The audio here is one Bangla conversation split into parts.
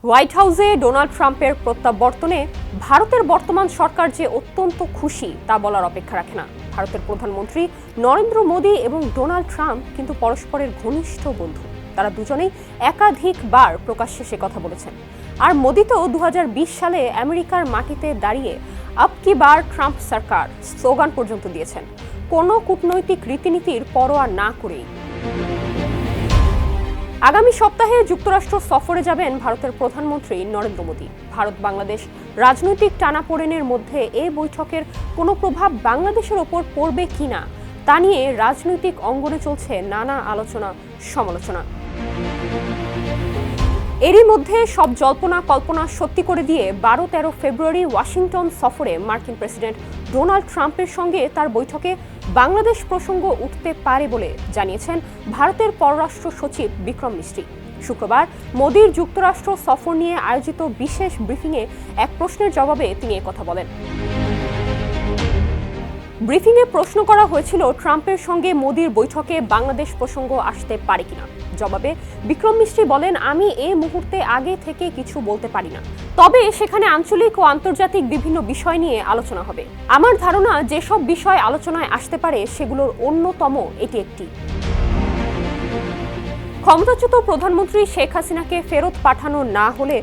হোয়াইট হাউসে ডোনাল্ড ট্রাম্পের প্রত্যাবর্তনে ভারতের বর্তমান সরকার যে অত্যন্ত খুশি তা বলার অপেক্ষা রাখে না। ভারতের প্রধানমন্ত্রী নরেন্দ্র মোদী এবং ডোনাল্ড ট্রাম্প কিন্তু পরস্পরের ঘনিষ্ঠ বন্ধু। তারা দুজনেই একাধিকবার প্রকাশ্যে সে কথা বলেছেন। আর মোদী তো 2020 সালে আমেরিকার মাটিতে দাঁড়িয়ে আব কি বার ট্রাম্প সরকার স্লোগান পর্যন্ত দিয়েছেন, কোনো কূটনৈতিক রীতিনীতির পরোয়া না করেই। আগামী সপ্তাহে যুক্তরাষ্ট্র সফরে যাবেন ভারতের প্রধানমন্ত্রী নরেন্দ্র মোদী। ভারত বাংলাদেশ রাজনৈতিক টানাপোড়েনের মধ্যে এই বৈঠকের কোনো প্রভাব বাংলাদেশের ওপর পড়বে কিনা তা নিয়ে রাজনৈতিক অঙ্গনে চলছে নানা আলোচনা সমালোচনা। এরই মধ্যে সব জল্পনা কল্পনা সত্যি করে দিয়ে 12-13 ফেব্রুয়ারি ওয়াশিংটন সফরে মার্কিন প্রেসিডেন্ট ডোনাল্ড ট্রাম্পের সঙ্গে তার বৈঠকে বাংলাদেশ প্রসঙ্গ উঠতে পারে বলে জানিয়েছেন ভারতের পররাষ্ট্র সচিব বিক্রম মিশ্রি। শুক্রবার মোদীর যুক্তরাষ্ট্র সফর নিয়ে আয়োজিত বিশেষ ব্রিফিংয়ে এক প্রশ্নের জবাবে তিনি একথা বলেন। ব্রিফিংয়ে প্রশ্ন করা হয়েছিল ট্রাম্পের সঙ্গে মোদীর বৈঠকে বাংলাদেশ প্রসঙ্গ আসতে পারে কিনা। জবাবে বিক্রম মিশ্রি বলেন, আমি এই মুহূর্তে আগে থেকে কিছু বলতে পারি না, তবে সেখানে আঞ্চলিক ও আন্তর্জাতিক বিভিন্ন বিষয় নিয়ে আলোচনা হবে। আমার ধারণা যেসব বিষয় আলোচনায় আসতে পারে সেগুলোর অন্যতম এটি একটি। ক্ষমতাচ্যুত প্রধানমন্ত্রী শেখ হাসিনাকে ফেরত পাঠানো না হলে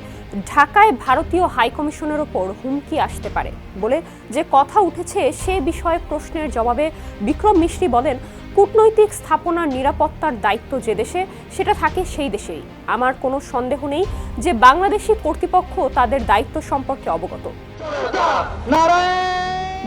ঢাকায় ভারতীয় হাইকমিশনের ওপর হুমকি আসতে পারে বলে যে কথা উঠেছে সে বিষয়ে প্রশ্নের জবাবে বিক্রম মিশ্রি বলেন, কূটনৈতিক স্থাপনার নিরাপত্তার দায়িত্ব যে দেশে সেটা থাকে সেই দেশেই। আমার কোনো সন্দেহ নেই যে বাংলাদেশি কর্তৃপক্ষ তাদের দায়িত্ব সম্পর্কে অবগত।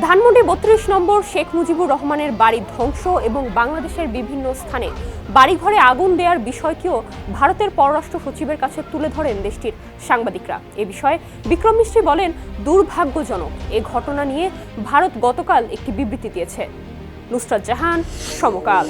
ধানমন্ডি 32 নম্বর শেখ মুজিবুর রহমানের বাড়ি ধ্বংস এবং বাংলাদেশের বিভিন্ন স্থানে বাড়িঘরে আগুন দেওয়ার বিষয়টিও ভারতের পররাষ্ট্র সচিবের কাছে তুলে ধরেন দেশটির সাংবাদিকরা। এ বিষয়ে বিক্রম মিশ্রি বলেন, দুর্ভাগ্যজনক এ ঘটনা নিয়ে ভারত গতকাল একটি বিবৃতি দিয়েছে। নুসরাত জাহান, সমকাল।